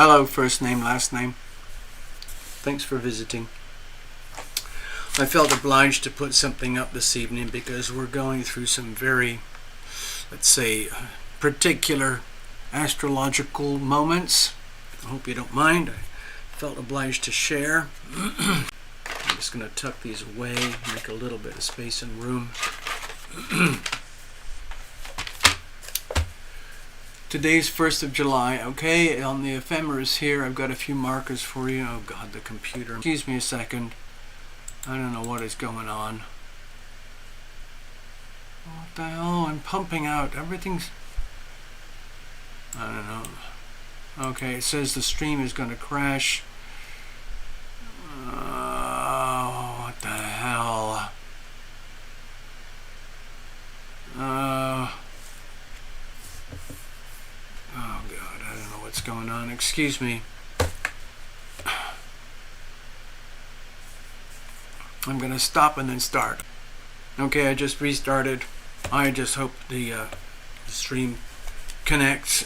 Hello, first name, last name. Thanks for visiting. I felt obliged to put something up this evening because we're going through some very, let's say, particular astrological moments. I hope you don't mind. I felt obliged to share. I'm just going to tuck these away, make a little bit of space and room. Today's 1st of July, okay? On the ephemeris here, I've got a few markers for you. Oh God, the computer. Excuse me a second. I don't know what is going on. What the hell? I'm pumping out. Everything's... I don't know. Okay, it says the stream is going to crash. What the hell? Oh God, I don't know what's going on. Excuse me. I'm going to stop and then start. Okay, I just restarted. I just hope the stream connects.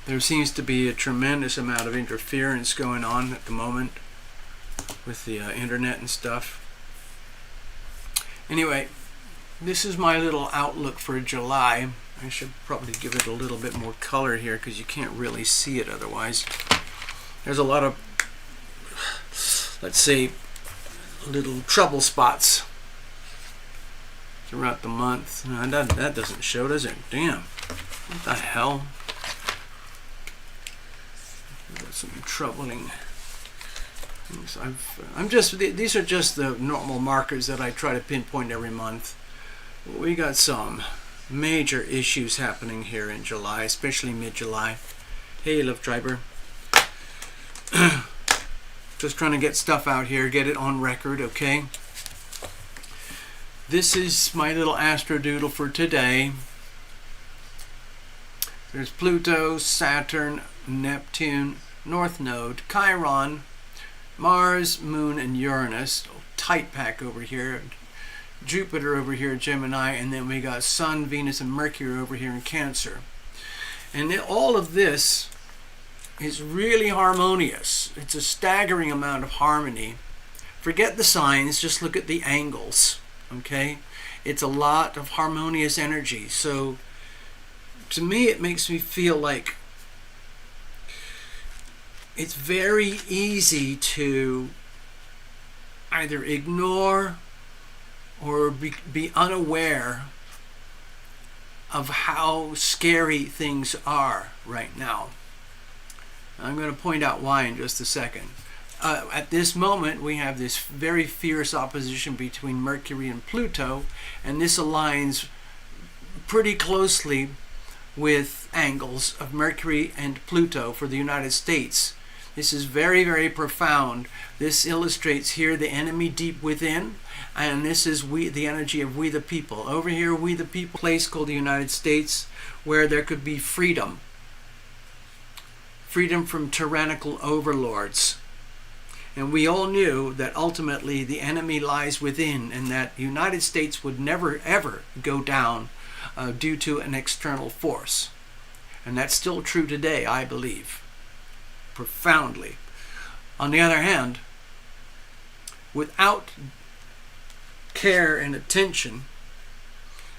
There seems to be a tremendous amount of interference going on at the moment with the internet and stuff. Anyway, this is my little outlook for July. I should probably give it a little bit more color here because you can't really see it otherwise. There's a lot of, let's say, little trouble spots throughout the month. That doesn't show, does it? Damn. What the hell? Got some troubling things. These are just the normal markers that I try to pinpoint every month. We got some major issues happening here in July, especially mid-July. Hey, Love Triber. Just trying to get stuff out here, get it on record, okay? This is my little astrodoodle for today. There's Pluto, Saturn, Neptune, North Node, Chiron, Mars, Moon, and Uranus. Tight pack over here. Jupiter over here, Gemini, and then we got Sun, Venus, and Mercury over here in Cancer. And all of this is really harmonious. It's a staggering amount of harmony. Forget the signs, just look at the angles, okay? It's a lot of harmonious energy. So to me, it makes me feel like it's very easy to either ignore or be unaware of how scary things are right now. I'm going to point out why in just a second. At this moment, we have this very fierce opposition between Mercury and Pluto, and this aligns pretty closely with angles of Mercury and Pluto for the United States. This is very, very profound. This illustrates here the enemy deep within, and this is the energy of we the people. Over here, we the people, a place called the United States, where there could be freedom. Freedom from tyrannical overlords. And we all knew that ultimately the enemy lies within, and that the United States would never ever go down due to an external force. And that's still true today, I believe, profoundly. On the other hand, without care and attention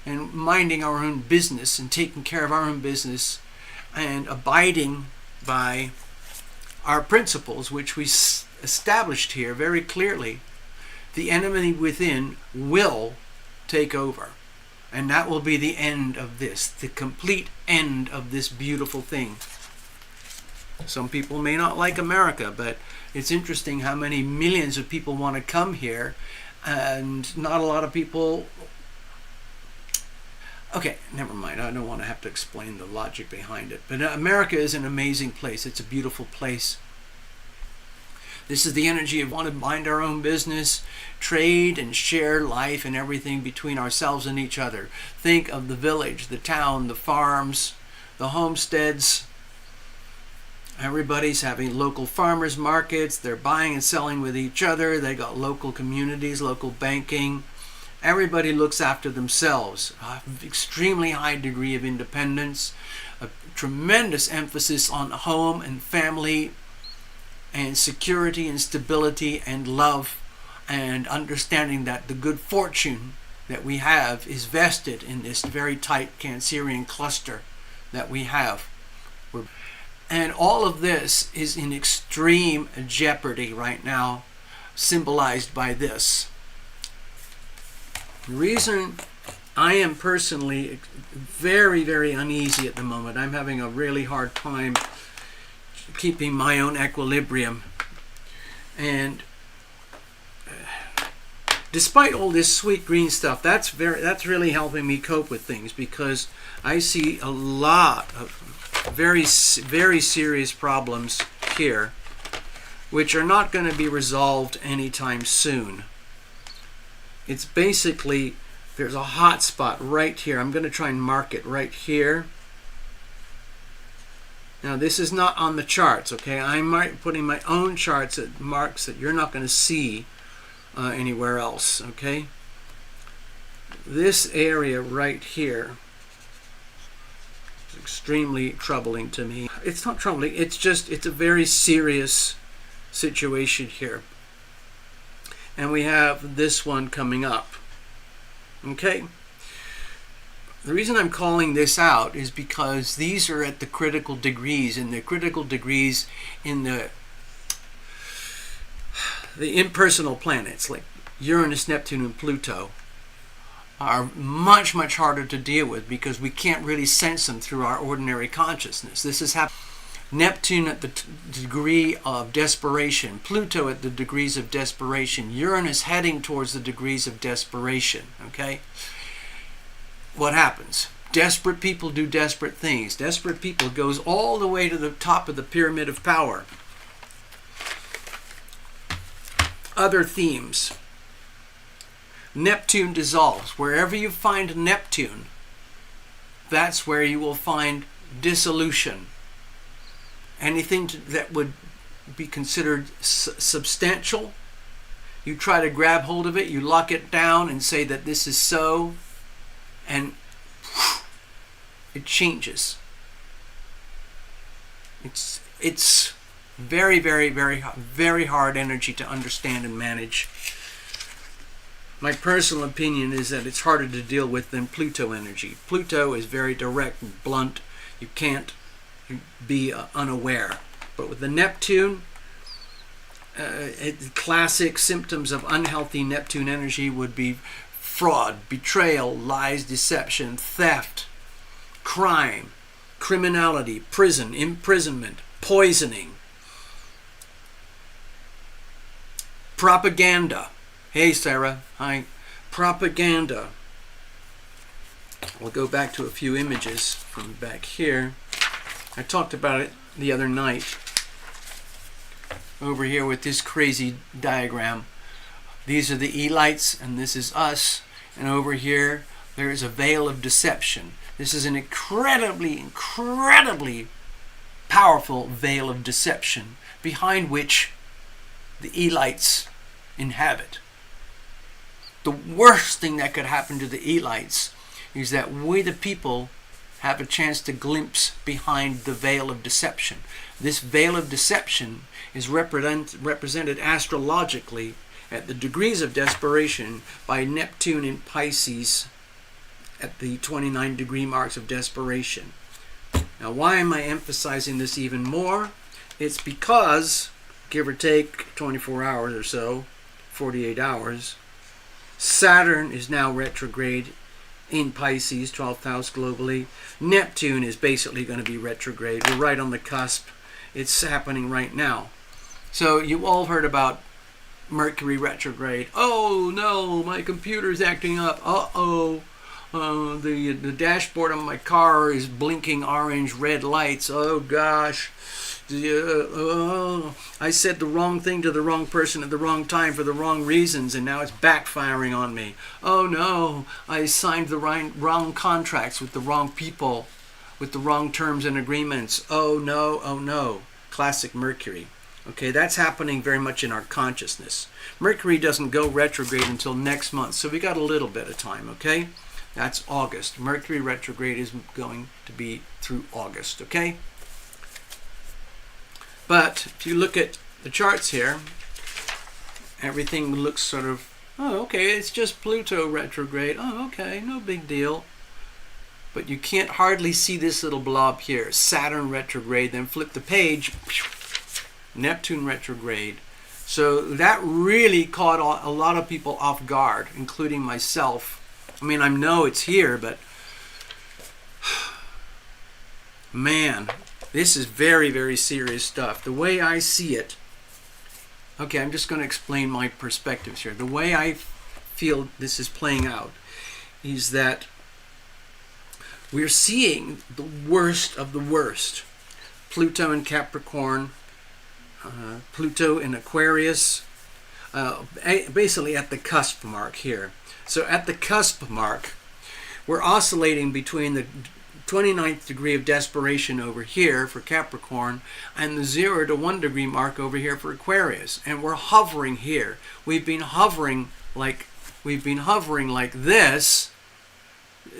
and minding our own business and taking care of our own business and abiding by our principles, which we established here very clearly, the enemy within will take over. And that will be the end of this, the complete end of this beautiful thing. Some people may not like America, but it's interesting how many millions of people want to come here, and not a lot of people... Okay, never mind. I don't want to have to explain the logic behind it. But America is an amazing place. It's a beautiful place. This is the energy of want to mind our own business, trade and share life and everything between ourselves and each other. Think of the village, the town, the farms, the homesteads. Everybody's having local farmers markets. They're buying and selling with each other. They got local communities, local banking. Everybody looks after themselves. Extremely high degree of independence, a tremendous emphasis on home and family and security and stability and love, and understanding that the good fortune that we have is vested in this very tight Cancerian cluster that we have. And all of this is in extreme jeopardy right now, symbolized by this. The reason I am personally very, very uneasy at the moment, I'm having a really hard time keeping my own equilibrium. And despite all this sweet green stuff, that's really helping me cope with things, because I see a lot of very, very serious problems here, which are not going to be resolved anytime soon. It's basically, there's a hot spot right here. I'm going to try and mark it right here. Now this is not on the charts, okay? I'm putting my own charts at marks that you're not going to see anywhere else, okay? This area right here is extremely troubling to me. It's not troubling, it's a very serious situation here. And we have this one coming up, okay? The reason I'm calling this out is because these are at the critical degrees, and the critical degrees in the impersonal planets like Uranus, Neptune, and Pluto are much, much harder to deal with, because we can't really sense them through our ordinary consciousness. This is happening. Neptune at the degree of desperation, Pluto at the degrees of desperation, Uranus heading towards the degrees of desperation, okay? What happens? Desperate people do desperate things. Desperate people goes all the way to the top of the pyramid of power. Other themes. Neptune dissolves. Wherever you find Neptune, that's where you will find dissolution. Anything that would be considered substantial, you try to grab hold of it, you lock it down and say that this is so, and it changes. It's very, very, very, very hard energy to understand and manage. My personal opinion is that it's harder to deal with than Pluto energy. Pluto is very direct and blunt. You can't be unaware. But with the Neptune, classic symptoms of unhealthy Neptune energy would be fraud, betrayal, lies, deception, theft, crime, criminality, prison, imprisonment, poisoning, propaganda. Hey Sarah, hi. Propaganda. We'll go back to a few images from back here. I talked about it the other night over here with this crazy diagram. These are the elites and this is us, and over here there is a veil of deception. This is an incredibly, incredibly powerful veil of deception behind which the elites inhabit. The worst thing that could happen to the elites is that we the people have a chance to glimpse behind the veil of deception. This veil of deception is represented astrologically at the degrees of desperation by Neptune in Pisces at the 29 degree marks of desperation. Now, why am I emphasizing this even more? It's because, give or take 24 hours or so, 48 hours, Saturn is now retrograde in Pisces, 12th house globally. Neptune is basically going to be retrograde. We're right on the cusp. It's happening right now. So you all heard about Mercury retrograde. Oh no, my computer's acting up. Uh-oh. The dashboard on my car is blinking orange red lights. Oh gosh. I said the wrong thing to the wrong person at the wrong time for the wrong reasons, and now it's backfiring on me. Oh no, I signed the wrong contracts with the wrong people, with the wrong terms and agreements. Oh no, oh no. Classic Mercury. Okay, that's happening very much in our consciousness. Mercury doesn't go retrograde until next month, so we got a little bit of time, okay? That's August. Mercury retrograde is going to be through August, okay? But if you look at the charts here, everything looks sort of, oh, okay, it's just Pluto retrograde. Oh, okay, no big deal. But you can't hardly see this little blob here. Saturn retrograde, then flip the page, Neptune retrograde. So that really caught a lot of people off guard, including myself. I mean, I know it's here, but man, this is very, very serious stuff. The way I see it, okay, I'm just going to explain my perspectives here. The way I feel this is playing out is that we're seeing the worst of the worst. Pluto in Capricorn, Pluto in Aquarius, basically at the cusp mark here. So at the cusp mark, we're oscillating between the 29th degree of desperation over here for Capricorn and the 0 to 1 degree mark over here for Aquarius. And we're hovering here. We've been hovering like this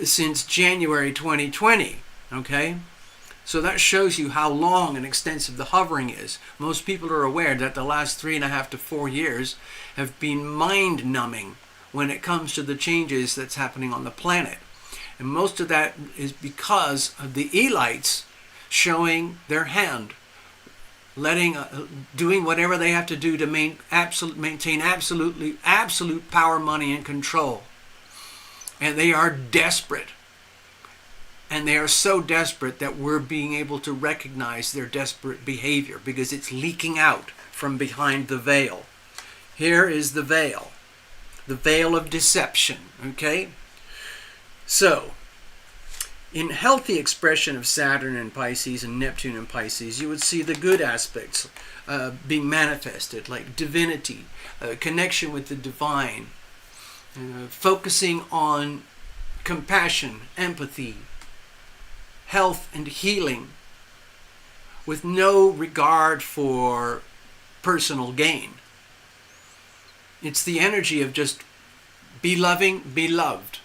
since January 2020, okay? So that shows you how long and extensive the hovering is. Most people are aware that the last 3.5 to 4 years have been mind-numbing when it comes to the changes that's happening on the planet. And most of that is because of the elites showing their hand, doing whatever they have to do to maintain absolute power, money, and control. And they are desperate. And they are so desperate that we're being able to recognize their desperate behavior because it's leaking out from behind the veil. Here is the veil of deception, okay? So, in healthy expression of Saturn in Pisces and Neptune in Pisces, you would see the good aspects being manifested, like divinity, connection with the divine, focusing on compassion, empathy, health and healing, with no regard for personal gain. It's the energy of just be loving, be loved.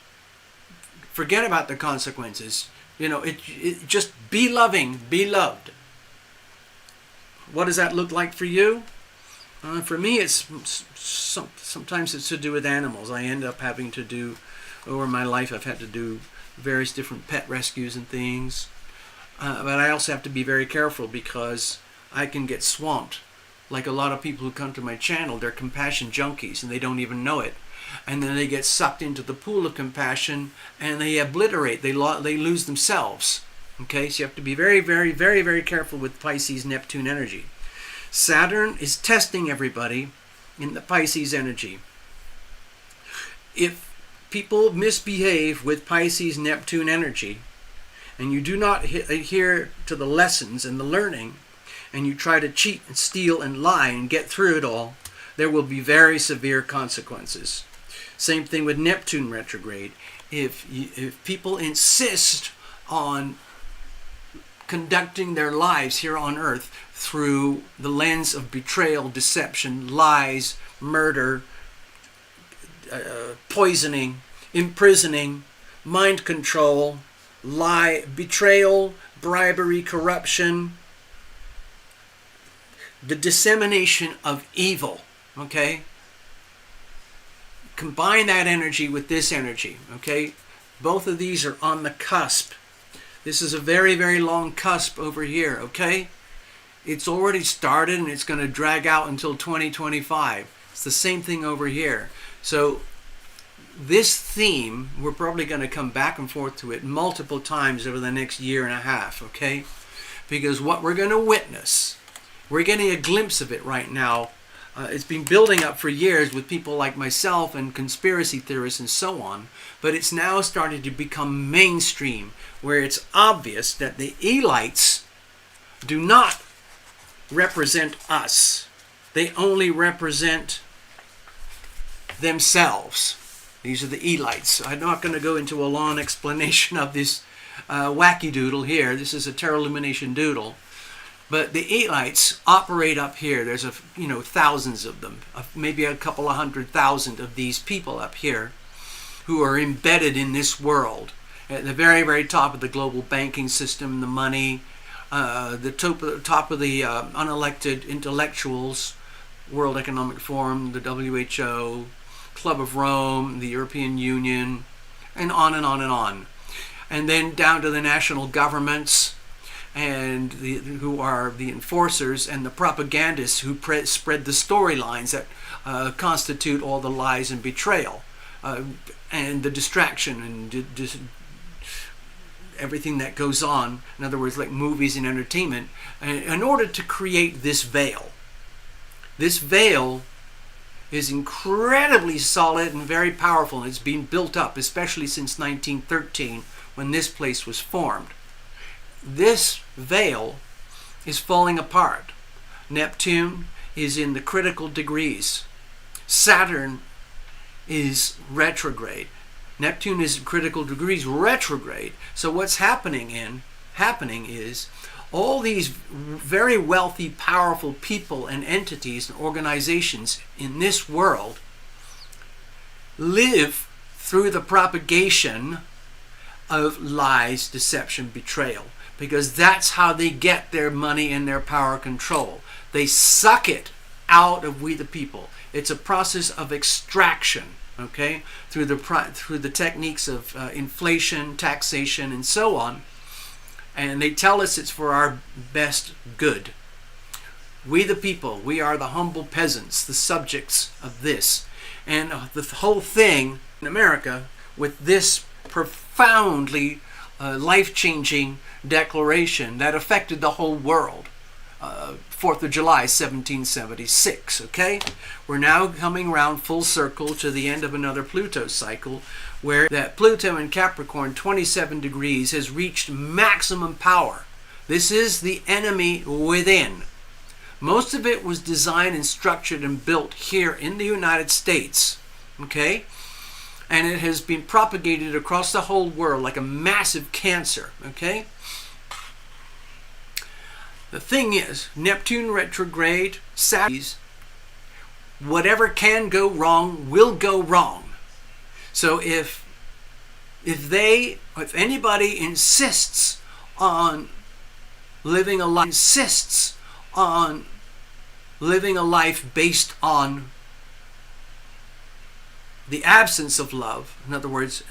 Forget about the consequences. It just be loving, be loved. What does that look like for you? For me, it's sometimes it's to do with animals. I end up having to do, over my life, I've had to do various different pet rescues and things. But I also have to be very careful because I can get swamped. Like a lot of people who come to my channel, they're compassion junkies and they don't even know it. And then they get sucked into the pool of compassion and they obliterate, they lose themselves. Okay, so you have to be very, very, very, very careful with Pisces Neptune energy. Saturn is testing everybody in the Pisces energy. If people misbehave with Pisces Neptune energy and you do not adhere to the lessons and the learning, and you try to cheat and steal and lie and get through it all, there will be very severe consequences. Same thing with Neptune retrograde. If people insist on conducting their lives here on Earth through the lens of betrayal, deception, lies, murder, poisoning, imprisoning, mind control, betrayal, bribery, corruption, the dissemination of evil, okay? Combine that energy with this energy, okay? Both of these are on the cusp. This is a very, very long cusp over here, okay? It's already started and it's going to drag out until 2025. It's the same thing over here. So this theme, we're probably going to come back and forth to it multiple times over the next year and a half, okay? Because what we're going to witness, we're getting a glimpse of it right now. It's been building up for years with people like myself and conspiracy theorists and so on, but it's now starting to become mainstream, where it's obvious that the elites do not represent us. They only represent themselves. These are the elites. I'm not going to go into a long explanation of this wacky doodle here. This is a TarotLumination doodle. But the elites operate up here. There's thousands of them, maybe a couple of 100,000 of these people up here who are embedded in this world at the very, very top of the global banking system, the money, the top of the unelected intellectuals, World Economic Forum, the WHO, Club of Rome, the European Union, and on and on and on. And then down to the national governments, and who are the enforcers and the propagandists who spread the storylines that constitute all the lies and betrayal, and the distraction and everything that goes on. In other words, like movies and entertainment, in order to create this veil. This veil is incredibly solid and very powerful, and it's been built up, especially since 1913, when this place was formed. This veil is falling apart. Neptune is in the critical degrees. Saturn is retrograde. Neptune is in critical degrees retrograde. So what's happening is all these very wealthy, powerful people and entities and organizations in this world live through the propagation of lies, deception, betrayal. Because that's how they get their money and their power control. They suck it out of we the people. It's a process of extraction, okay, through the techniques of inflation, taxation, and so on. And they tell us it's for our best good. We the people, we are the humble peasants, the subjects of this. And the whole thing in America with this profoundly life-changing declaration that affected the whole world. 4th of July, 1776, okay? We're now coming around full circle to the end of another Pluto cycle, where that Pluto in Capricorn, 27 degrees, has reached maximum power. This is the enemy within. Most of it was designed and structured and built here in the United States, okay? And it has been propagated across the whole world like a massive cancer, okay? The thing is, Neptune retrograde, Saturn, whatever can go wrong will go wrong. So if anybody insists on living a life, based on the absence of love, in other words,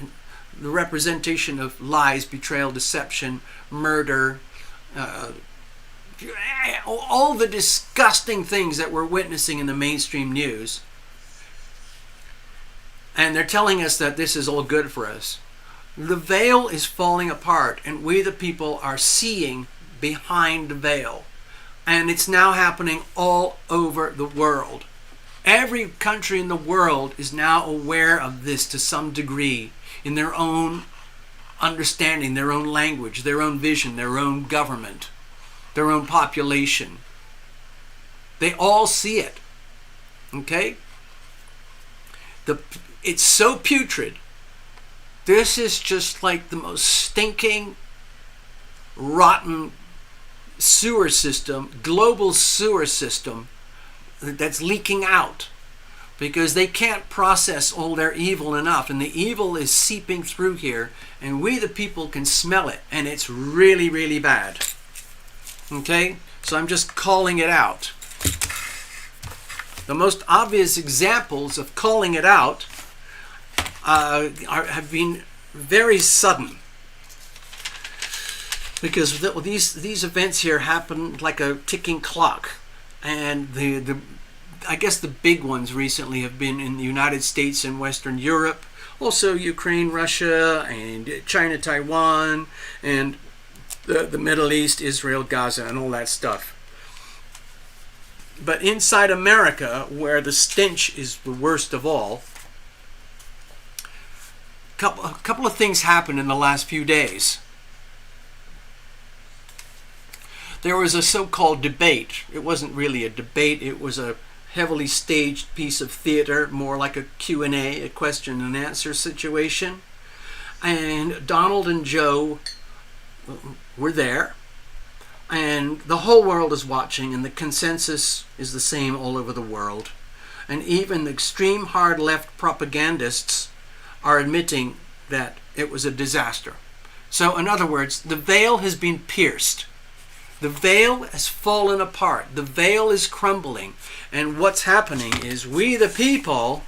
the representation of lies, betrayal, deception, murder, all the disgusting things that we're witnessing in the mainstream news, and they're telling us that this is all good for us. The veil is falling apart, and we the people are seeing behind the veil, and it's now happening all over the world. Every country in the world is now aware of this to some degree, in their own understanding, their own language, their own vision, their own government, their own population. They all see it. Okay? It's so putrid. This is just like the most stinking, rotten sewer system, global sewer system that's leaking out, because they can't process all their evil enough, and the evil is seeping through here, and we the people can smell it, and it's really, really bad. Okay? So I'm just calling it out. The most obvious examples of calling it out have been very sudden, because these events here happen like a ticking clock. And I guess the big ones recently have been in the United States and Western Europe, also Ukraine, Russia, and China, Taiwan, and the Middle East, Israel, Gaza, and all that stuff. But inside America, where the stench is the worst of all, a couple of things happened in the last few days. There was a so-called debate. It wasn't really a debate. It was a heavily staged piece of theater, more like a Q&A, a question and answer situation. And Donald and Joe were there. And the whole world is watching, and the consensus is the same all over the world. And even the extreme hard left propagandists are admitting that it was a disaster. So in other words, the veil has been pierced. The veil has fallen apart. The veil is crumbling. And what's happening is we the people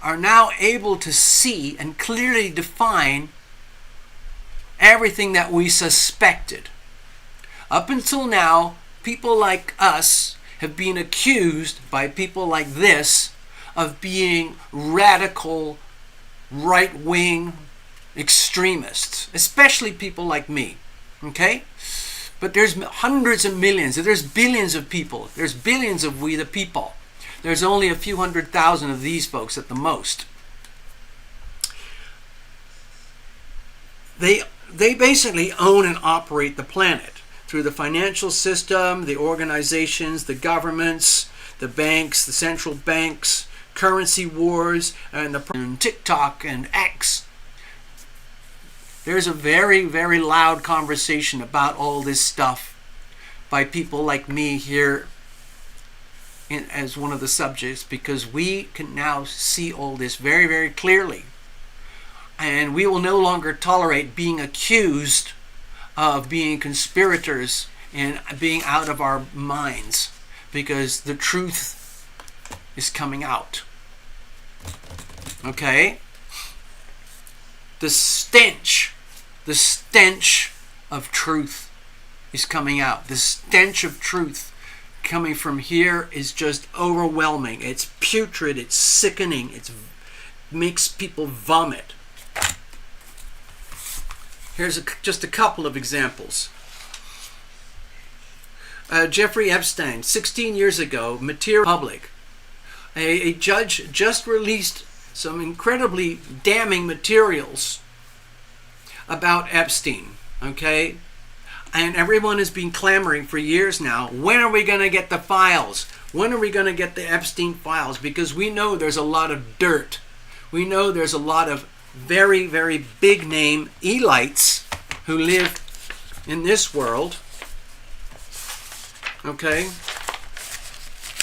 are now able to see and clearly define everything that we suspected. Up until now, people like us have been accused by people like this of being radical, right-wing extremists, especially people like me, okay? But there's hundreds of millions, there's billions of people, there's billions of we the people. There's only a few 100,000 of these folks at the most. They basically own and operate the planet through the financial system, the organizations, the governments, the banks, the central banks, currency wars, and TikTok and X. There's a very, very loud conversation about all this stuff by people like me here as one of the subjects, because we can now see all this very, very clearly. And we will no longer tolerate being accused of being conspirators and being out of our minds, because the truth is coming out. Okay? The stench of truth is coming out. The stench of truth coming from here is just overwhelming. It's putrid, it's sickening, it makes people vomit. Here's just a couple of examples. Jeffrey Epstein, 16 years ago, material public. A judge just released some incredibly damning materials about Epstein, okay? And everyone has been clamoring for years now, when are we going to get the files? When are we going to get the Epstein files? Because we know there's a lot of dirt. We know there's a lot of very, very big name elites who live in this world, okay?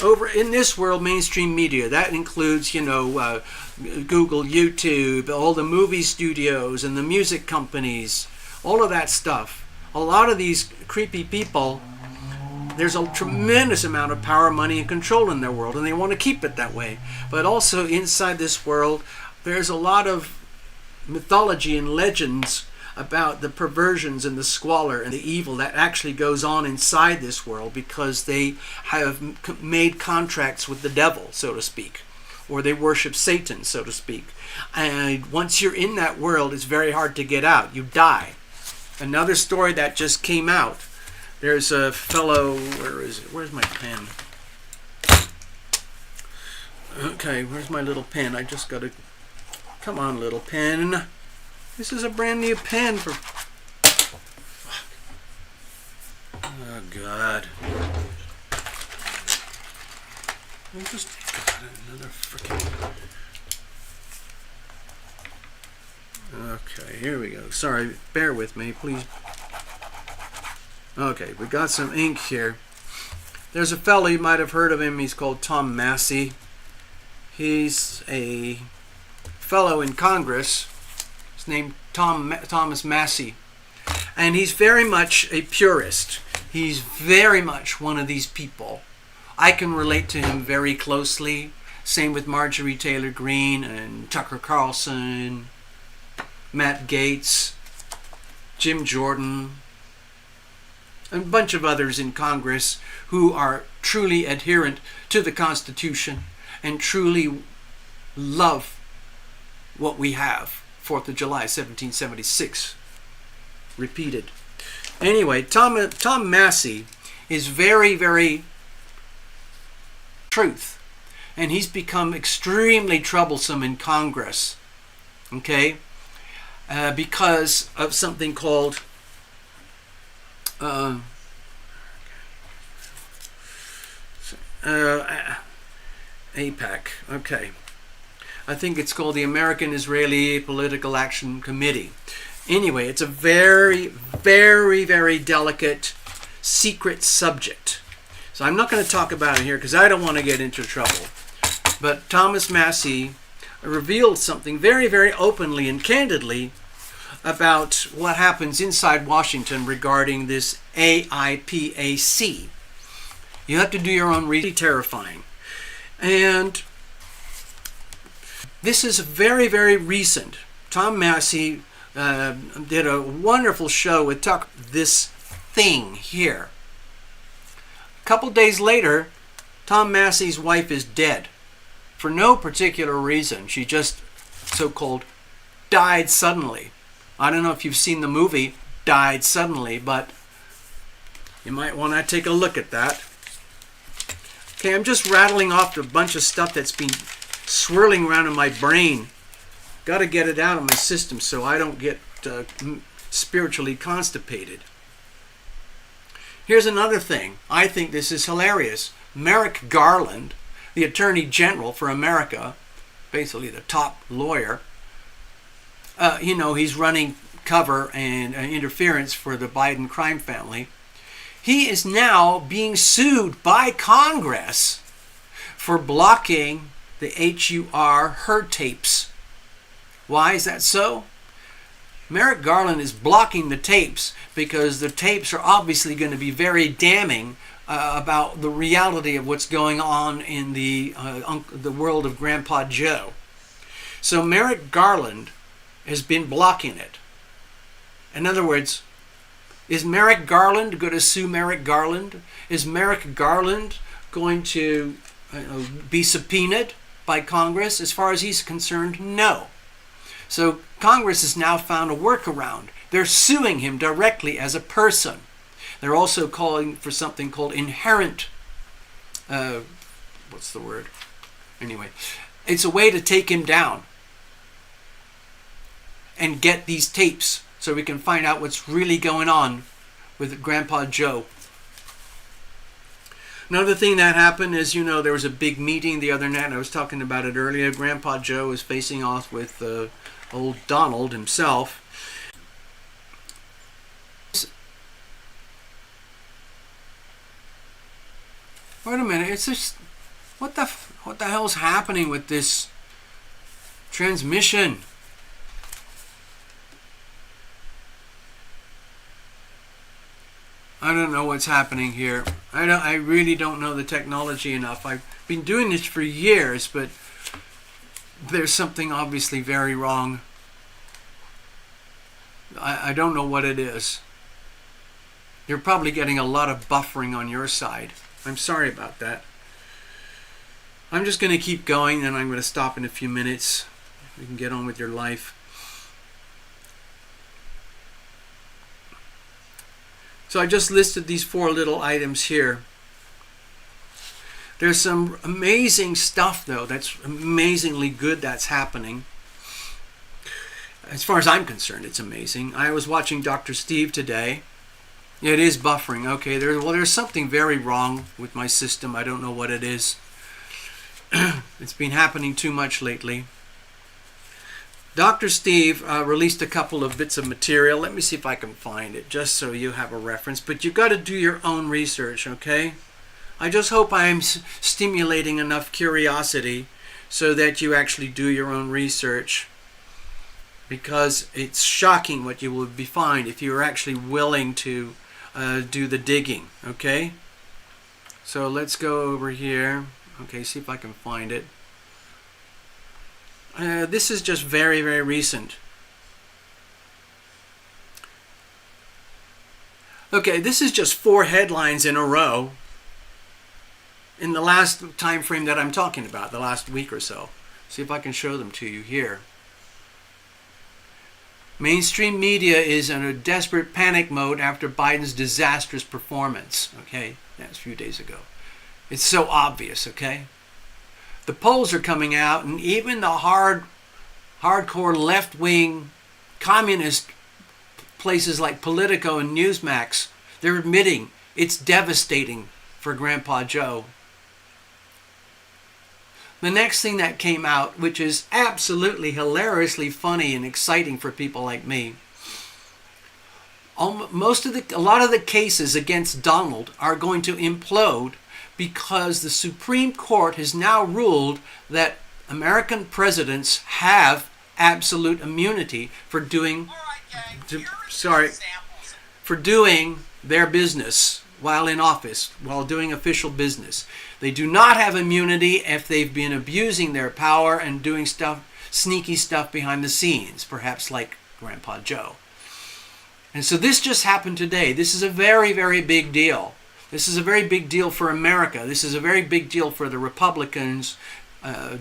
Over in this world, mainstream media, that includes, Google, YouTube, all the movie studios and the music companies, all of that stuff. A lot of these creepy people, there's a tremendous amount of power, money, and control in their world, and they want to keep it that way. But also inside this world, there's a lot of mythology and legends about the perversions and the squalor and the evil that actually goes on inside this world, because they have made contracts with the devil, so to speak, or they worship Satan, so to speak. And once you're in that world, it's very hard to get out. You die. Another story that just came out. There's a fellow, where is it? Where's my pen? Okay, where's my little pen? I just got to, come on, little pen. This is a brand new pen for, oh God. I just got another freaking, okay, here we go. Sorry, bear with me, please. Okay, we got some ink here. There's a fellow, you might have heard of him. He's called Tom Massey. He's a fellow in Congress. His name Thomas Massey. And he's very much a purist. He's very much one of these people. I can relate to him very closely. Same with Marjorie Taylor Greene and Tucker Carlson, Matt Gaetz, Jim Jordan, and a bunch of others in Congress who are truly adherent to the Constitution and truly love what we have. 4th of July, 1776. Repeated. Anyway, Tom Massey is very, very truth. And he's become extremely troublesome in Congress. Okay? Because of something called APAC. Okay. I think it's called the American-Israeli Political Action Committee. Anyway, it's a very, very, very delicate, secret subject. So I'm not going to talk about it here because I don't want to get into trouble. But Thomas Massie revealed something very, very openly and candidly about what happens inside Washington regarding this AIPAC. You have to do your own research. Terrifying. And this is very, very recent. Tom Massie did a wonderful show with this thing here. A couple days later, Tom Massie's wife is dead for no particular reason. She just so-called died suddenly. I don't know if you've seen the movie Died Suddenly, but you might want to take a look at that. Okay, I'm just rattling off a bunch of stuff that's been swirling around in my brain. Got to get it out of my system so I don't get spiritually constipated. Here's another thing. I think this is hilarious. Merrick Garland, the Attorney General for America, basically the top lawyer, he's running cover and interference for the Biden crime family. He is now being sued by Congress for blocking the her tapes. Why is that so? Merrick Garland is blocking the tapes because the tapes are obviously going to be very damning about the reality of what's going on in the world of Grandpa Joe. So Merrick Garland has been blocking it. In other words, is Merrick Garland going to sue Merrick Garland? Is Merrick Garland going to be subpoenaed by Congress? As far as he's concerned, no. So Congress has now found a workaround. They're suing him directly as a person. They're also calling for something called inherent, what's the word? Anyway, it's a way to take him down and get these tapes so we can find out what's really going on with Grandpa Joe. Another thing that happened is, there was a big meeting the other night. I was talking about it earlier. Grandpa Joe is facing off with old Donald himself. Wait a minute. It's just what the hell's happening with this transmission? I don't know what's happening here. I really don't know the technology enough. I've been doing this for years, but there's something obviously very wrong. I don't know what it is. You're probably getting a lot of buffering on your side. I'm sorry about that. I'm just going to keep going, and I'm going to stop in a few minutes. You can get on with your life. So I just listed these 4 little items here. There's some amazing stuff, though, that's amazingly good that's happening. As far as I'm concerned, it's amazing. I was watching Dr. Steve today. It is buffering. Okay, there's something very wrong with my system. I don't know what it is. It's been happening too much lately. Dr. Steve released a couple of bits of material. Let me see if I can find it, just so you have a reference. But you've got to do your own research, okay? I just hope I'm stimulating enough curiosity so that you actually do your own research. Because it's shocking what you will find if you're actually willing to do the digging, okay? So let's go over here. Okay, see if I can find it. This is just very, very recent. Okay, this is just 4 headlines in a row in the last time frame that I'm talking about, the last week or so. See if I can show them to you here. Mainstream media is in a desperate panic mode after Biden's disastrous performance. Okay, that's a few days ago. It's so obvious, okay? The polls are coming out, and even the hardcore left-wing communist places like Politico and Newsmax, they're admitting it's devastating for Grandpa Joe. the next thing that came out, which is absolutely hilariously funny and exciting for people like me, a lot of the cases against Donald are going to implode because the Supreme Court has now ruled that American presidents have absolute immunity for doing their business while in office, while doing official business. They do not have immunity if they've been abusing their power and doing sneaky stuff behind the scenes, perhaps like Grandpa Joe. And so this just happened today. This is a very, very big deal. This is a very big deal for America. This is a very big deal for the Republicans,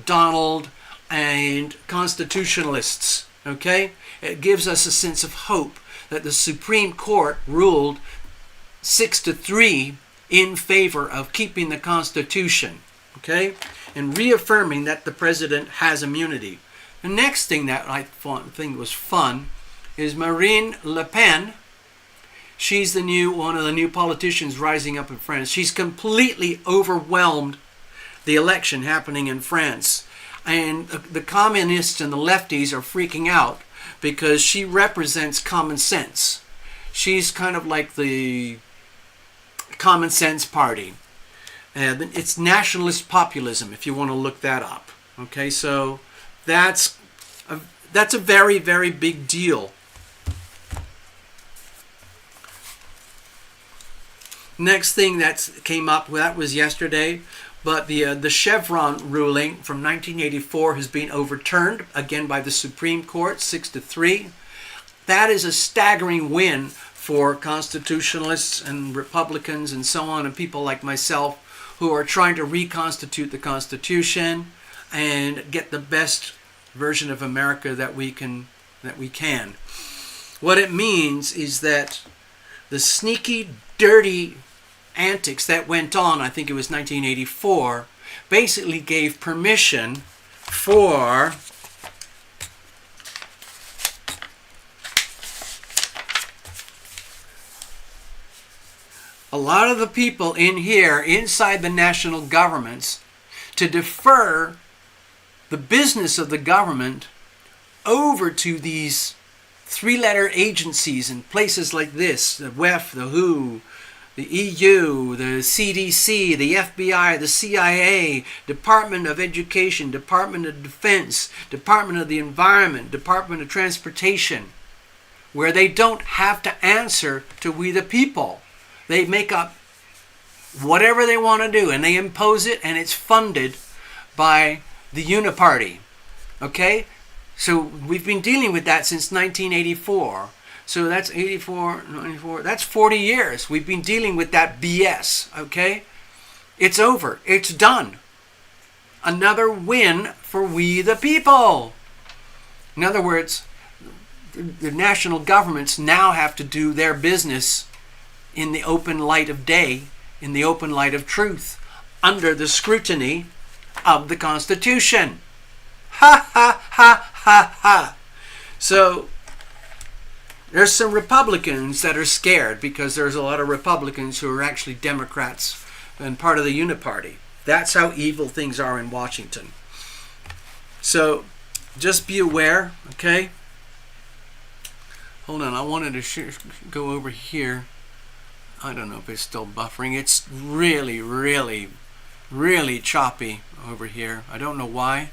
Donald, and constitutionalists. Okay? It gives us a sense of hope that the Supreme Court ruled 6-3 in favor of keeping the Constitution. Okay? And reaffirming that the president has immunity. The next thing that I think was fun is Marine Le Pen. She's one of the new politicians rising up in France. She's completely overwhelmed the election happening in France. And the communists and the lefties are freaking out because she represents common sense. She's kind of like the common sense party. And it's nationalist populism, if you want to look that up. Okay, so that's a very, very big deal. Next thing that came up, that was yesterday, but the Chevron ruling from 1984 has been overturned again by the Supreme Court, 6-3. That is a staggering win for constitutionalists and Republicans and so on, and people like myself who are trying to reconstitute the Constitution and get the best version of America that we can. What it means is that the sneaky, dirty antics that went on, I think it was 1984, basically gave permission for a lot of the people in here, inside the national governments, to defer the business of the government over to these three-letter agencies in places like this, the WEF, the WHO, the EU, the CDC, the FBI, the CIA, Department of Education, Department of Defense, Department of the Environment, Department of Transportation, where they don't have to answer to we the people. They make up whatever they want to do and they impose it, and it's funded by the Uniparty. Okay? So we've been dealing with that since 1984. So that's 84, 94, that's 40 years. We've been dealing with that BS, okay? It's over. It's done. Another win for we the people. In other words, the national governments now have to do their business in the open light of day, in the open light of truth, under the scrutiny of the Constitution. Ha, ha, ha, ha, ha. So there's some Republicans that are scared because there's a lot of Republicans who are actually Democrats and part of the Uniparty. That's how evil things are in Washington. So just be aware, okay? Hold on, I wanted to go over here. I don't know if it's still buffering. It's really, really, really choppy over here. I don't know why.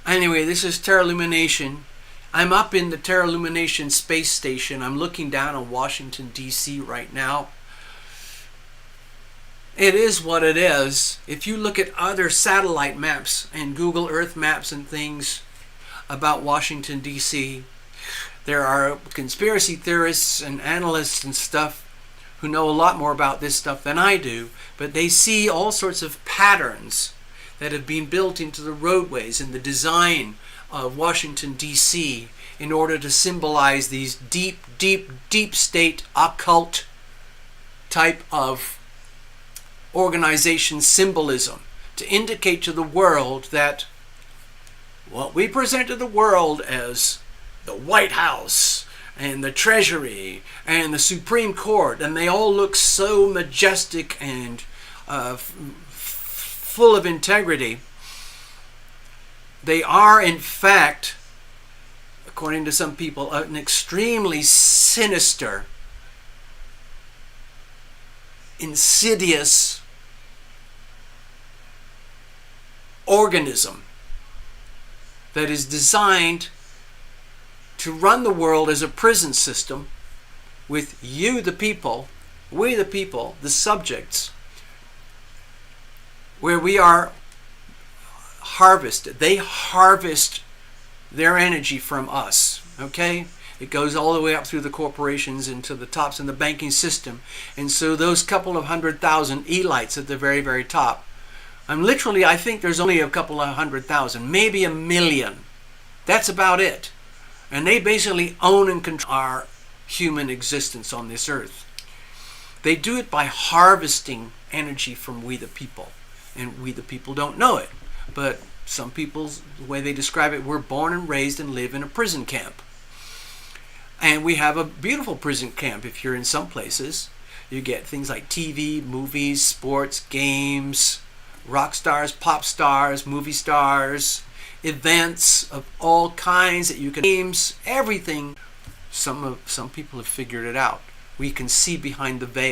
Anyway, this is TarotLumination. I'm up in the TarotLumination space station. I'm looking down on Washington, D.C. right now. It is what it is. If you look at other satellite maps and Google Earth maps and things about Washington, D.C., there are conspiracy theorists and analysts and stuff who know a lot more about this stuff than I do, but they see all sorts of patterns that have been built into the roadways and the design of Washington, D.C. in order to symbolize these deep, deep, deep state occult type of organization symbolism to indicate to the world that what we present to the world as the White House and the Treasury and the Supreme Court, and they all look so majestic and full of integrity, they are in fact, according to some people, an extremely sinister, insidious organism that is designed to run the world as a prison system with you, the people, we, the people, the subjects, where we are harvested. They harvest their energy from us, okay? It goes all the way up through the corporations into the tops in the banking system. And so those couple of 100,000 elites at the very, very top, I think there's only a couple of 100,000, maybe 1 million. That's about it. And they basically own and control our human existence on this earth. They do it by harvesting energy from we the people. And we the people don't know it. But some people, the way they describe it, we're born and raised and live in a prison camp. And we have a beautiful prison camp. If you're in some places, you get things like TV, movies, sports, games, rock stars, pop stars, movie stars, events of all kinds that you can, games, everything. Some people have figured it out. We can see behind the veil.